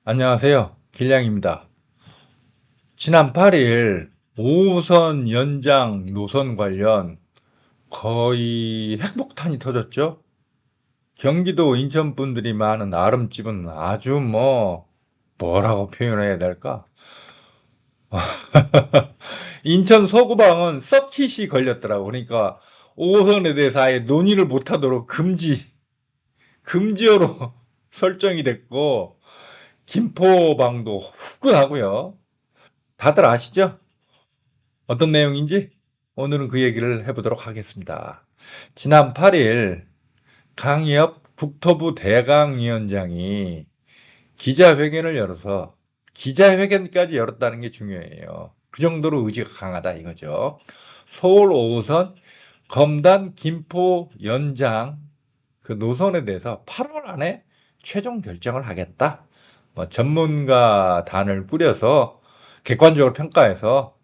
안녕하세요. 길량입니다. 지난 8일 5호선 연장 노선 관련 거의 핵폭탄이 터졌죠. 경기도 인천 분들이 많은 아름집은 아주 뭐라고 표현해야 될까? 인천 서구방은 서킷이 걸렸더라고. 그러니까 5호선에 대해서 아예 논의를 못하도록 금지어로 설정이 됐고, 김포방도 후끈하고요. 다들 아시죠? 어떤 내용인지 오늘은 그 얘기를 해보도록 하겠습니다. 지난 8일 강의엽 국토부 대강위원장이 기자회견을 열어서 기자회견까지 열었다는 게 중요해요. 그 정도로 의지가 강하다 이거죠. 서울 5호선 검단 김포 연장 그 노선에 대해서 8월 안에 최종 결정을 하겠다. 전문가단을 꾸려서 객관적으로 평가해서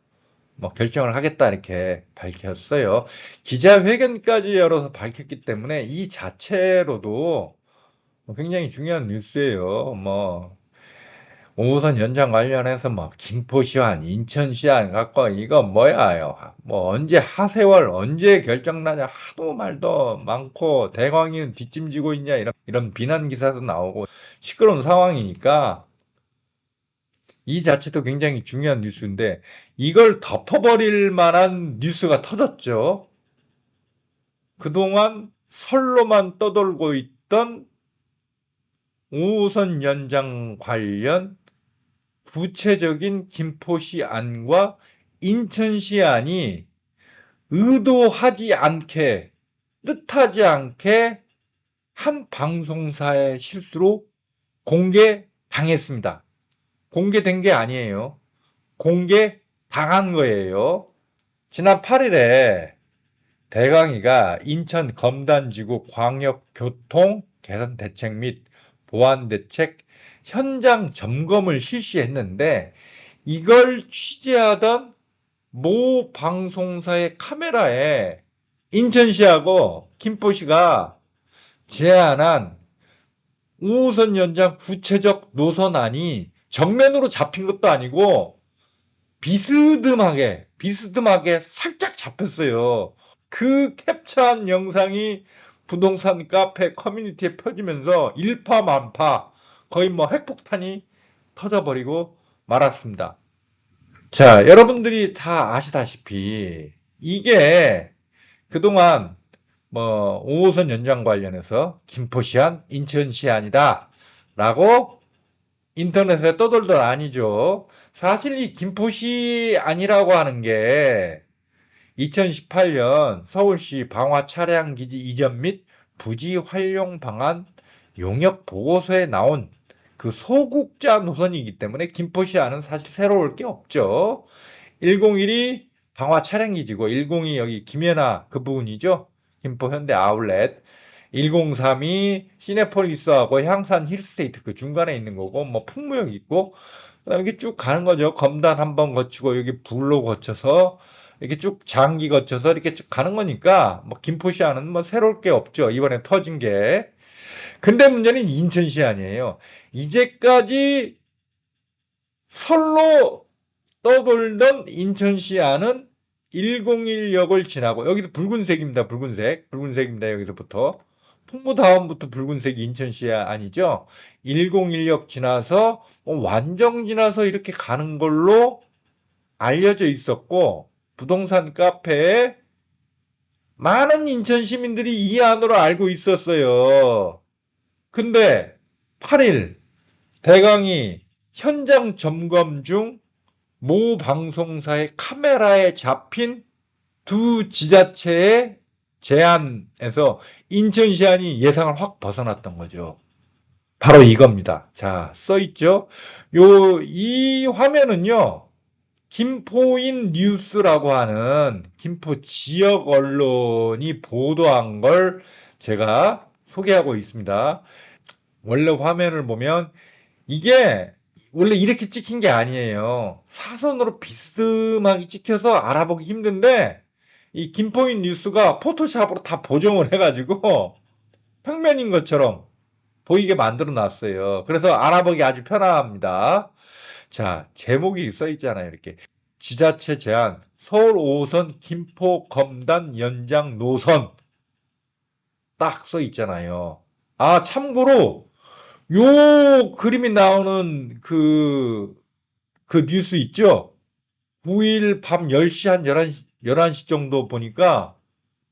결정을 하겠다 이렇게 밝혔어요. 기자회견까지 열어서 밝혔기 때문에 이 자체로도 굉장히 중요한 뉴스예요. 5호선 연장 관련해서 김포시안, 인천시안 갖고 이거 뭐야요. 언제 하세월 언제 결정나냐 하도 말도 많고 대광이는 뒷짐지고 있냐 이런 비난 기사도 나오고 시끄러운 상황이니까 이 자체도 굉장히 중요한 뉴스인데 이걸 덮어버릴 만한 뉴스가 터졌죠. 그동안 설로만 떠돌고 있던 5호선 연장 관련 구체적인 김포시 안과 인천시 안이 의도하지 않게, 뜻하지 않게 한 방송사의 실수로 공개당했습니다. 공개된 게 아니에요. 공개당한 거예요. 지난 8일에 대강이가 인천 검단지구 광역교통 개선 대책 및 보안 대책 현장 점검을 실시했는데 이걸 취재하던 모 방송사의 카메라에 인천시하고 김포시가 제안한 5호선 연장 구체적 노선안이 정면으로 잡힌 것도 아니고 비스듬하게 살짝 잡혔어요. 그 캡처한 영상이 부동산 카페 커뮤니티에 펴지면서 일파만파 거의 핵폭탄이 터져버리고 말았습니다. 자, 여러분들이 다 아시다시피 이게 그동안 5호선 연장 관련해서 김포시안, 인천시안이다 라고 인터넷에 떠돌던 아니죠. 사실 이 김포시 아니라고 하는 게 2018년 서울시 방화 차량기지 이전 및 부지 활용 방안 용역 보고서에 나온 그 소국자 노선이기 때문에 김포시안은 사실 새로울 게 없죠. 101이 방화 차량기지고 102 여기 김연아 그 부분이죠. 김포 현대 아울렛. 103이 시내폴리스하고 향산 힐스테이트 그 중간에 있는 거고 풍무역 있고 이렇게 쭉 가는 거죠. 검단 한번 거치고 여기 불로 거쳐서 이렇게 쭉 장기 거쳐서 이렇게 쭉 가는 거니까 김포시안은 새로울 게 없죠. 이번에 터진 게. 근데 문제는 인천시안이에요. 이제까지 설로 떠돌던 인천시안은 101역을 지나고 여기서 붉은색입니다. 붉은색입니다. 여기서부터. 풍무다음부터 붉은색이 인천시야 아니죠? 101역 지나서 완정 지나서 이렇게 가는 걸로 알려져 있었고 부동산 카페에 많은 인천 시민들이 이 안으로 알고 있었어요. 근데 8일 대강이 현장 점검 중 모 방송사의 카메라에 잡힌 두 지자체의 제안에서 인천시안이 예상을 확 벗어났던 거죠. 바로 이겁니다. 자, 써있죠? 이 화면은요, 김포인 뉴스라고 하는 김포 지역 언론이 보도한 걸 제가 소개하고 있습니다. 원래 화면을 보면 이게 원래 이렇게 찍힌 게 아니에요. 사선으로 비스듬하게 찍혀서 알아보기 힘든데 이 김포인 뉴스가 포토샵으로 다 보정을 해가지고 평면인 것처럼 보이게 만들어 놨어요. 그래서 알아보기 아주 편합니다. 자, 제목이 써 있잖아요. 이렇게. 지자체 제안, 서울 5호선 김포 검단 연장 노선 딱 써 있잖아요. 아, 참고로 요 그림이 나오는 그 뉴스 있죠? 9일 밤 10시 한 11시 정도 보니까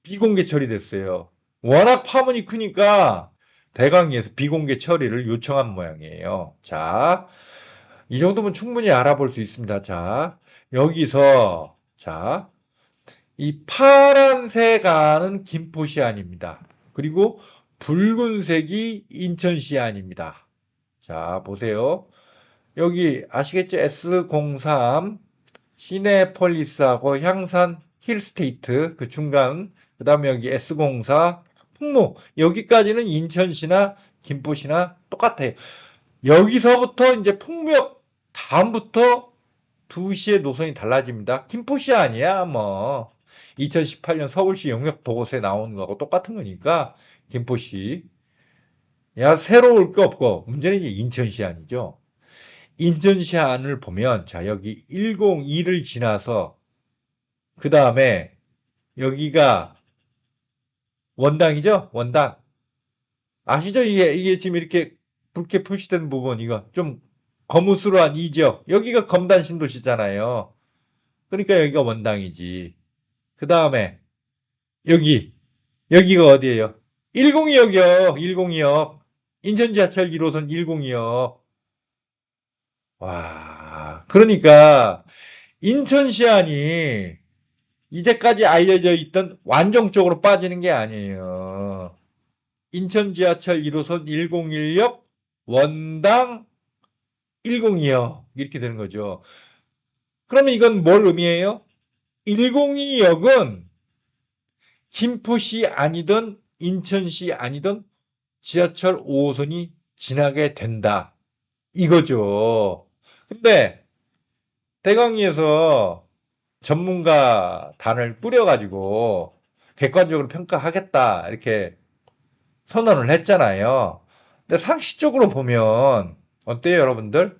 비공개 처리됐어요. 워낙 파문이 크니까 대강위에서 비공개 처리를 요청한 모양이에요. 자, 이 정도면 충분히 알아볼 수 있습니다. 자, 여기서, 자, 이 파란색 안은 김포시안입니다. 그리고 붉은색이 인천시안입니다. 자, 보세요. 여기 아시겠죠? S03 시내폴리스하고 향산 힐스테이트 그 중간 그 다음에 여기 S04 풍무 여기까지는 인천시나 김포시나 똑같아요. 여기서부터 이제 풍무역 다음부터 2시의 노선이 달라집니다. 김포시 아니야 뭐 2018년 서울시 용역 보고서에 나오는 거하고 똑같은 거니까 김포시 야 새로울 거 없고 문제는 이제 인천시 아니죠. 인천시 안을 보면 자 여기 102를 지나서 그 다음에 여기가 원당이죠? 원당. 아시죠? 이게 지금 이렇게 붉게 표시된 부분 이거 좀 거무스름한 이 지역 여기가 검단 신도시잖아요. 그러니까 여기가 원당이지. 그 다음에 여기가 어디예요? 102역이요. 102역. 인천지하철 1호선 102역. 와, 그러니까 인천시안이 이제까지 알려져 있던 완전적으로 빠지는 게 아니에요. 인천지하철 1호선 101역, 원당 102역 이렇게 되는 거죠. 그러면 이건 뭘 의미해요? 102역은 김포시 아니든 인천시 아니든 지하철 5호선이 지나게 된다. 이거죠. 근데 대강위에서 전문가 단을 꾸려가지고 객관적으로 평가하겠다 이렇게 선언을 했잖아요. 근데 상식적으로 보면 어때요, 여러분들?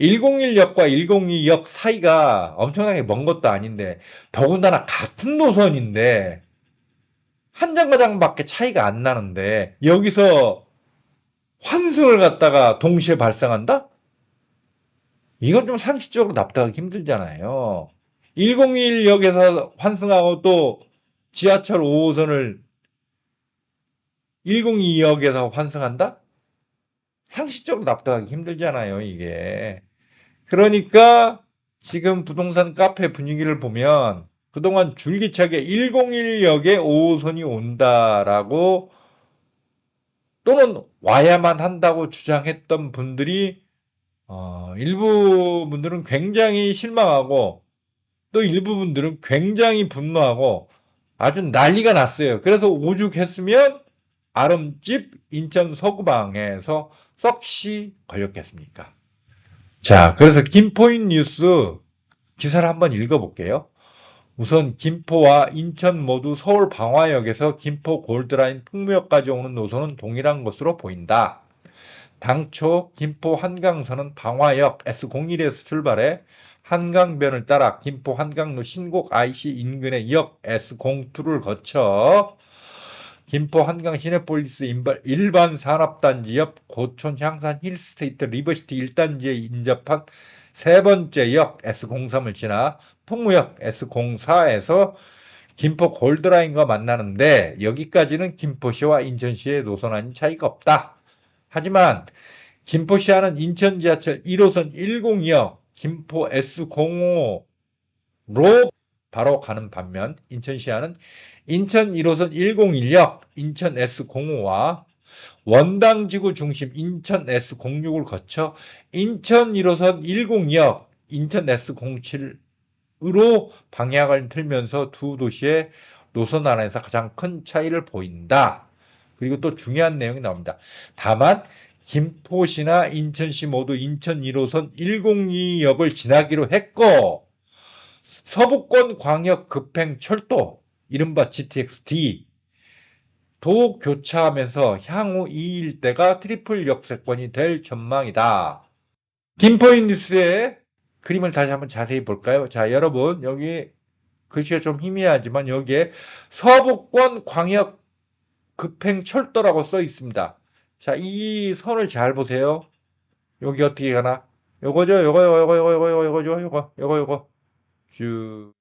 101역과 102역 사이가 엄청나게 먼 것도 아닌데 더군다나 같은 노선인데 한 정거장밖에 차이가 안 나는데 여기서 환승을 갖다가 동시에 발생한다? 이건 좀 상식적으로 납득하기 힘들잖아요. 101역에서 환승하고 또 지하철 5호선을 102역에서 환승한다? 상식적으로 납득하기 힘들잖아요, 이게. 그러니까 지금 부동산 카페 분위기를 보면 그동안 줄기차게 101역에 5호선이 온다라고 또는 와야만 한다고 주장했던 분들이 일부 분들은 굉장히 실망하고 또 일부 분들은 굉장히 분노하고 아주 난리가 났어요. 그래서 오죽했으면 아름집 인천 서구방에서 썩시 걸렸겠습니까? 자, 그래서 김포인 뉴스 기사를 한번 읽어볼게요. 우선 김포와 인천 모두 서울 방화역에서 김포 골드라인 풍무역까지 오는 노선은 동일한 것으로 보인다. 당초 김포 한강선은 방화역 S01에서 출발해 한강변을 따라 김포 한강로 신곡 IC 인근의 역 S02를 거쳐 김포 한강 시내폴리스 일반 산업단지 옆 고촌 향산 힐스테이트 리버시티 1단지에 인접한 세 번째 역 S03을 지나 풍무역 S04에서 김포 골드라인과 만나는데 여기까지는 김포시와 인천시의 노선안이 차이가 없다. 하지만 김포시와는 인천 지하철 1호선 102역 김포 S05로 바로 가는 반면 인천시와는 인천 1호선 101역 인천 S05와 원당지구 중심 인천 S06을 거쳐 인천 1호선 102역 인천 S07으로 방향을 틀면서 두 도시의 노선 안에서 가장 큰 차이를 보인다. 그리고 또 중요한 내용이 나옵니다. 다만 김포시나 인천시 모두 인천 1호선 102역을 지나기로 했고 서부권 광역 급행철도 이른바 GTX-D 도 교차하면서 향후 이 일대가 트리플 역세권이 될 전망이다. 김포인 뉴스의 그림을 다시 한번 자세히 볼까요? 자, 여러분, 여기 글씨가 좀 희미하지만 여기에 서부권 광역 급행철도라고 써 있습니다. 자, 이 선을 잘 보세요. 여기 어떻게 가나? 요거죠, 요거. 쭉.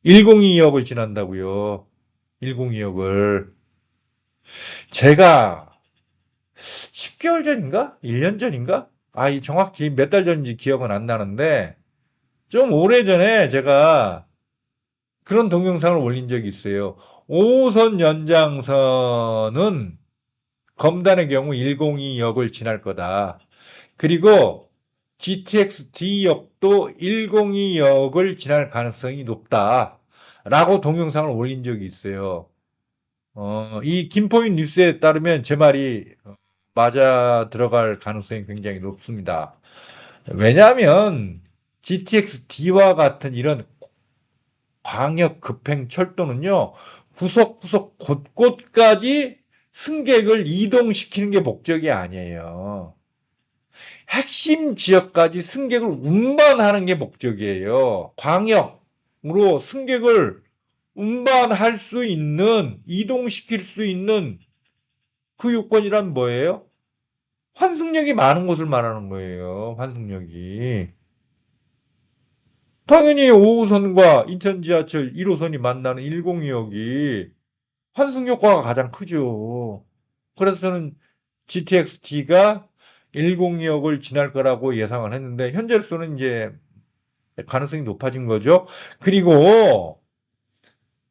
102역을 지난다고요. 102역을. 제가 10개월 전인가? 1년 전인가? 정확히 몇 달 전인지 기억은 안 나는데, 좀 오래전에 제가 그런 동영상을 올린 적이 있어요. 5호선 연장선은 검단의 경우 102역을 지날 거다. 그리고 GTX D역도 102역을 지날 가능성이 높다. 라고 동영상을 올린 적이 있어요. 이 김포인 뉴스에 따르면 제 말이 맞아 들어갈 가능성이 굉장히 높습니다. 왜냐하면 GTX D와 같은 이런 광역 급행 철도는요, 구석구석 곳곳까지 승객을 이동시키는 게 목적이 아니에요. 핵심 지역까지 승객을 운반하는 게 목적이에요. 광역으로 승객을 운반할 수 있는, 이동시킬 수 있는 그 요건이란 뭐예요? 환승역이 많은 곳을 말하는 거예요. 환승역이. 당연히 5호선과 인천 지하철 1호선이 만나는 102역이 환승효과가 가장 크죠. 그래서 저는 GTX-D가 102역을 지날 거라고 예상을 했는데 현재로서는 이제 가능성이 높아진 거죠. 그리고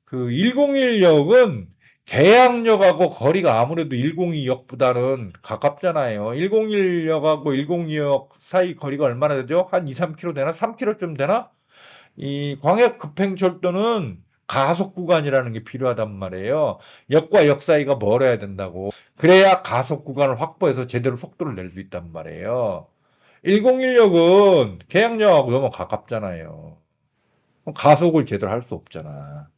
그 101역은 계양역하고 거리가 아무래도 102역보다는 가깝잖아요. 101역하고 102역 사이 거리가 얼마나 되죠? 한 2, 3km 되나? 3km쯤 되나? 이 광역 급행철도는 가속 구간이라는 게 필요하단 말이에요. 역과 역 사이가 멀어야 된다고. 그래야 가속 구간을 확보해서 제대로 속도를 낼 수 있단 말이에요. 101역은 계양역하고 너무 가깝잖아요. 가속을 제대로 할 수 없잖아.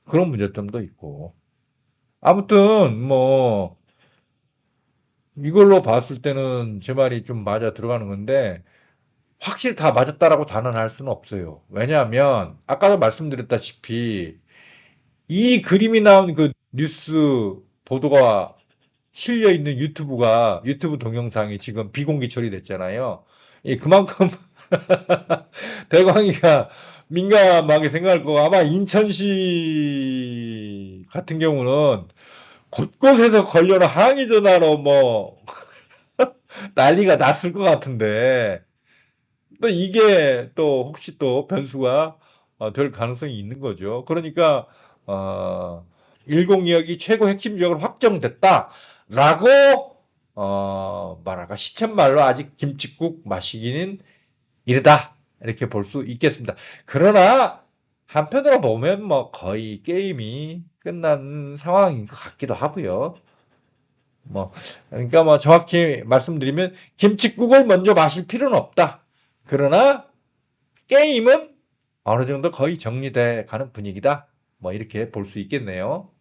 그런 문제점도 있고. 아무튼 뭐 이걸로 봤을 때는 제 말이 좀 맞아 들어가는 건데 확실히 다 맞았다라고 단언할 수는 없어요. 왜냐하면 아까도 말씀드렸다시피 이 그림이 나온 그 뉴스 보도가 실려 있는 유튜브 동영상이 지금 비공개 처리됐잖아요. 그만큼 대광이가 민감하게 생각할 거고 아마 인천시 같은 경우는 곳곳에서 걸려라 항의 전화로 뭐 난리가 났을 것 같은데 또 이게 또 혹시 또 변수가 될 가능성이 있는 거죠. 그러니까 102역이 최고 핵심 지역으로 확정됐다라고 말할까 시쳇말로 아직 김칫국 마시기는 이르다 이렇게 볼 수 있겠습니다. 그러나 한편으로 보면 뭐 거의 게임이 끝난 상황인 것 같기도 하고요. 뭐 그러니까 뭐 정확히 말씀드리면 김칫국을 먼저 마실 필요는 없다. 그러나 게임은 어느 정도 거의 정리돼 가는 분위기다. 뭐 이렇게 볼 수 있겠네요.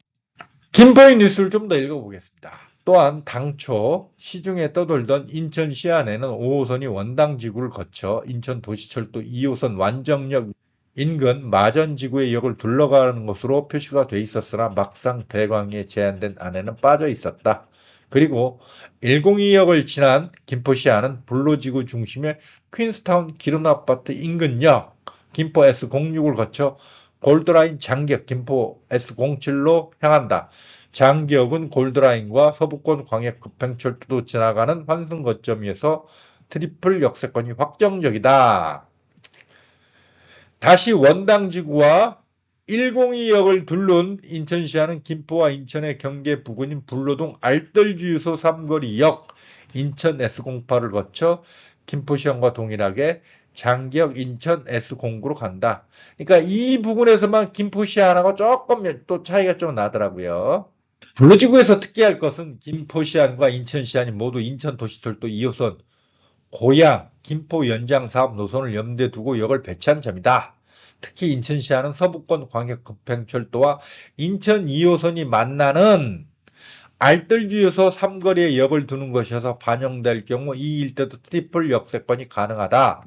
김포인 뉴스를 좀 더 읽어보겠습니다. 또한 당초 시중에 떠돌던 인천 시안에는 5호선이 원당지구를 거쳐 인천 도시철도 2호선 완정역 인근 마전지구의 역을 둘러가는 것으로 표시가 돼 있었으나 막상 대광에 제한된 안에는 빠져 있었다. 그리고 102역을 지난 김포시안은 불로지구 중심의 퀸스타운 기름아파트 인근역 김포 S06을 거쳐 골드라인 장기역 김포 S07로 향한다. 장기역은 골드라인과 서부권 광역급행철도도 지나가는 환승 거점에서 트리플 역세권이 확정적이다. 다시 원당지구와 102역을 둘른 인천시안은 김포와 인천의 경계 부근인 불로동 알뜰주유소 삼거리역 인천 S08을 거쳐 김포시안과 동일하게 장기역 인천 S09로 간다. 그러니까 이 부분에서만 김포시안하고 조금 또 차이가 좀 나더라고요. 불로지구에서 특기할 것은 김포시안과 인천시안이 모두 인천도시철도 2호선 고양, 김포 연장 사업 노선을 염두에 두고 역을 배치한 점이다. 특히 인천시와는 서부권 광역급행철도와 인천 2호선이 만나는 알뜰주유소 삼거리에 역을 두는 것이어서 반영될 경우 이 일대도 트리플 역세권이 가능하다.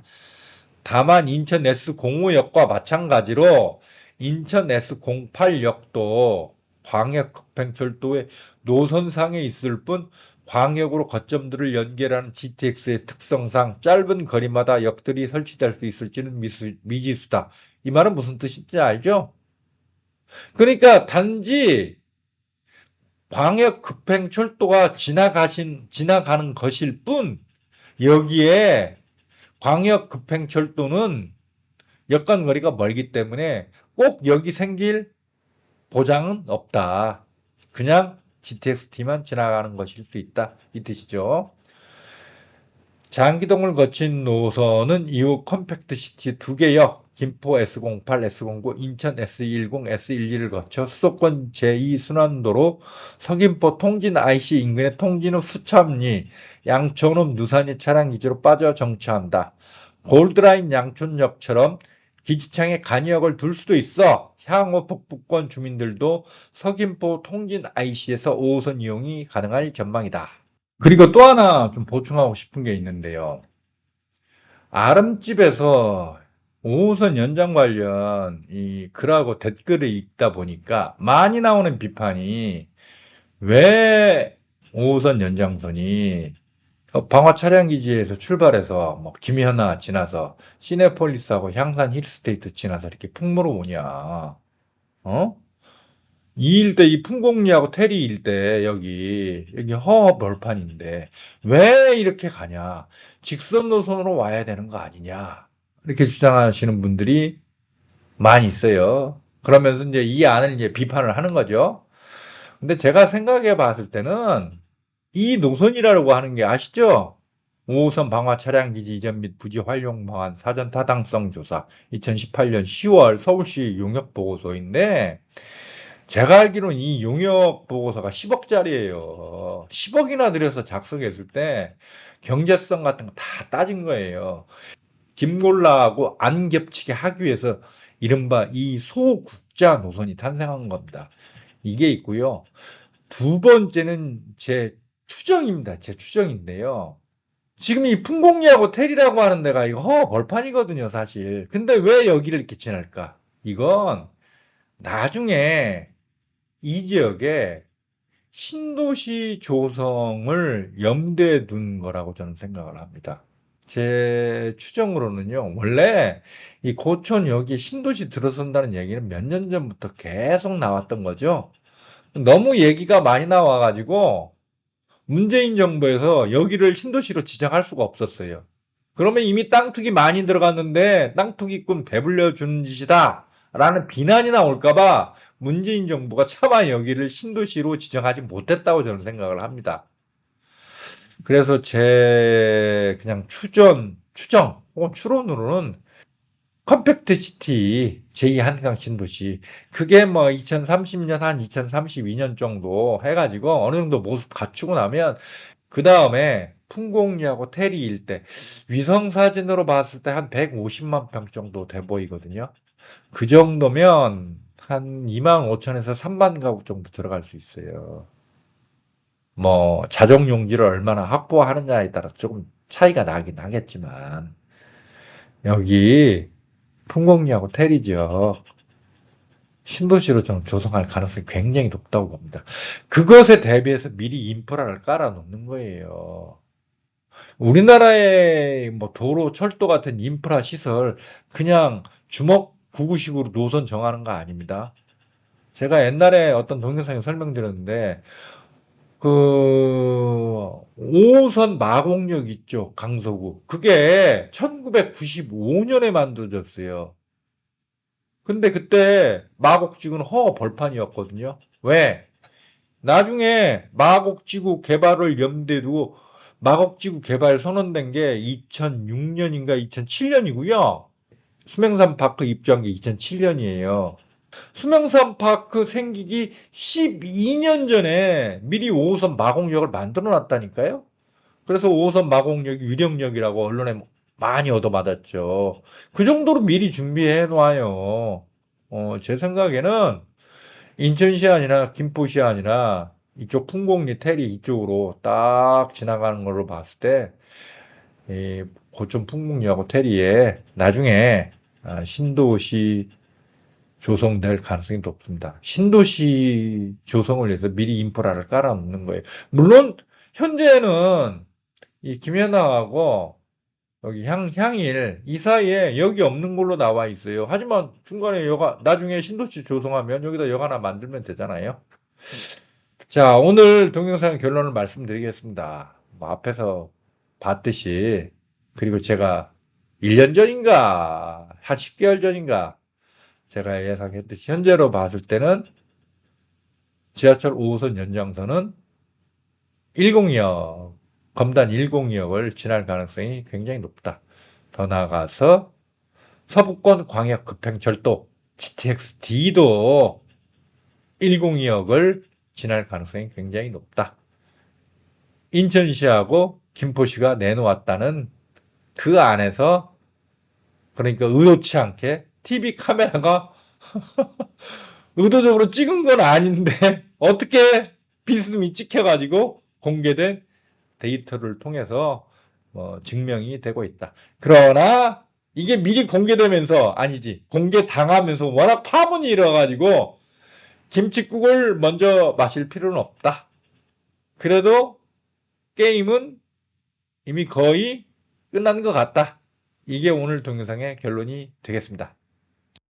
다만 인천 S05역과 마찬가지로 인천 S08역도 광역급행철도의 노선상에 있을 뿐 광역으로 거점들을 연결하는 GTX의 특성상 짧은 거리마다 역들이 설치될 수 있을지는 미지수다. 이 말은 무슨 뜻인지 알죠? 그러니까 단지 광역급행철도가 지나가는 것일 뿐 여기에 광역급행철도는 역간거리가 멀기 때문에 꼭 여기 생길 보장은 없다. 그냥 GTX-T만 지나가는 것일 수 있다. 이 뜻이죠. 장기동을 거친 노선은 이후 컴팩트시티 2개역, 김포 S08, S09, 인천 S10, S11을 거쳐 수도권 제2순환도로 서귀포 통진 IC 인근의 통진읍 수참리, 양천읍 누산이 차량기지로 빠져 정차한다. 골드라인 양촌역처럼 기지창에 간이역을 둘 수도 있어. 향후 북부권 주민들도 서귀포 통진 IC에서 5호선 이용이 가능할 전망이다. 그리고 또 하나 좀 보충하고 싶은 게 있는데요. 아름집에서 5호선 연장 관련 이 글하고 댓글을 읽다 보니까 많이 나오는 비판이 왜 5호선 연장선이 방화 차량기지에서 출발해서 뭐 김현아 지나서 시내폴리스하고 향산 힐스테이트 지나서 이렇게 풍무로 오냐. 어? 이 일대, 이 풍곡리하고 테리 일대, 여기 허허 벌판인데, 왜 이렇게 가냐? 직선 노선으로 와야 되는 거 아니냐? 이렇게 주장하시는 분들이 많이 있어요. 그러면서 이제 이 안을 이제 비판을 하는 거죠. 근데 제가 생각해 봤을 때는, 이 노선이라고 하는 게 아시죠? 5호선 방화 차량기지 이전 및 부지 활용 방안 사전 타당성 조사 2018년 10월 서울시 용역 보고서인데 제가 알기로는 이 용역 보고서가 10억짜리예요. 10억이나 들여서 작성했을 때 경제성 같은 거 다 따진 거예요. 김골라하고 안 겹치게 하기 위해서 이른바 이 소국자 노선이 탄생한 겁니다. 이게 있고요. 두 번째는 제 추정입니다. 제 추정인데요. 지금 이 풍곡리하고 테리라고 하는 데가 이거 벌판이거든요, 사실. 근데 왜 여기를 이렇게 지날까? 이건 나중에 이 지역에 신도시 조성을 염두에 둔 거라고 저는 생각을 합니다. 제 추정으로는요, 원래 이 고촌 여기 신도시 들어선다는 얘기는 몇 년 전부터 계속 나왔던 거죠. 너무 얘기가 많이 나와가지고 문재인 정부에서 여기를 신도시로 지정할 수가 없었어요. 그러면 이미 땅 투기 많이 들어갔는데 땅 투기꾼 배불려 주는 짓이다 라는 비난이 나올까봐 문재인 정부가 차마 여기를 신도시로 지정하지 못했다고 저는 생각을 합니다. 그래서 제 그냥 추정 혹은 추론으로는 컴팩트 시티 제2 한강 신도시 그게 뭐 2030년 한 2032년 정도 해가지고 어느 정도 모습 갖추고 나면 그 다음에 풍곡리하고 테리 일대 위성 사진으로 봤을 때 한 150만 평 정도 돼 보이거든요. 그 정도면 한 2만 5천에서 3만 가구 정도 들어갈 수 있어요. 뭐 자정 용지를 얼마나 확보하느냐에 따라 조금 차이가 나긴 하겠지만 여기 풍곡리하고 테리 지역 신도시로 좀 조성할 가능성이 굉장히 높다고 봅니다. 그것에 대비해서 미리 인프라를 깔아 놓는 거예요. 우리나라의 뭐 도로, 철도 같은 인프라 시설 그냥 주먹 구구식으로 노선 정하는 거 아닙니다. 제가 옛날에 어떤 동영상에 설명드렸는데 그 5호선 마곡역 있죠, 강서구. 그게 1995년에 만들어졌어요. 근데 그때 마곡지구는 허 벌판이었거든요. 왜? 나중에 마곡지구 개발을 염두에 두고 마곡지구 개발 선언된 게 2006년인가 2007년이고요. 수명산 파크 입주한 게 2007년이에요. 수명산 파크 생기기 12년 전에 미리 5호선 마곡역을 만들어 놨다니까요. 그래서 5호선 마곡역이 유령역이라고 언론에 많이 얻어맞았죠. 그 정도로 미리 준비해 놔요. 제 생각에는 인천시안이나 김포시안이나 이쪽 풍곡리 테리 이쪽으로 딱 지나가는 걸로 봤을 때, 이 고촌 풍곡리하고 테리에 나중에 신도시 조성될 가능성이 높습니다. 신도시 조성을 위해서 미리 인프라를 깔아놓는 거예요. 물론 현재는 이 김연아하고 여기 향일 이 사이에 역이 없는 걸로 나와 있어요. 하지만 중간에 나중에 신도시 조성하면 여기다 역 하나 만들면 되잖아요. 자, 오늘 동영상 결론을 말씀드리겠습니다. 뭐 앞에서 봤듯이, 그리고 제가 1년 전인가 한 10개월 전인가 제가 예상했듯이 현재로 봤을 때는 지하철 5호선 연장선은 102역, 검단 102역을 지날 가능성이 굉장히 높다. 더 나아가서 서부권 광역 급행철도 GTX-D도 102역을 지날 가능성이 굉장히 높다. 인천시하고 김포시가 내놓았다는 그 안에서, 그러니까 의도치 않게 TV 카메라가 의도적으로 찍은 건 아닌데 어떻게 비스듬히 찍혀가지고 공개된 데이터를 통해서 증명이 되고 있다. 그러나 이게 미리 공개되면서, 아니지, 공개당하면서 워낙 파문이 일어가지고 김칫국을 먼저 마실 필요는 없다. 그래도 게임은 이미 거의 끝난 것 같다. 이게 오늘 동영상의 결론이 되겠습니다.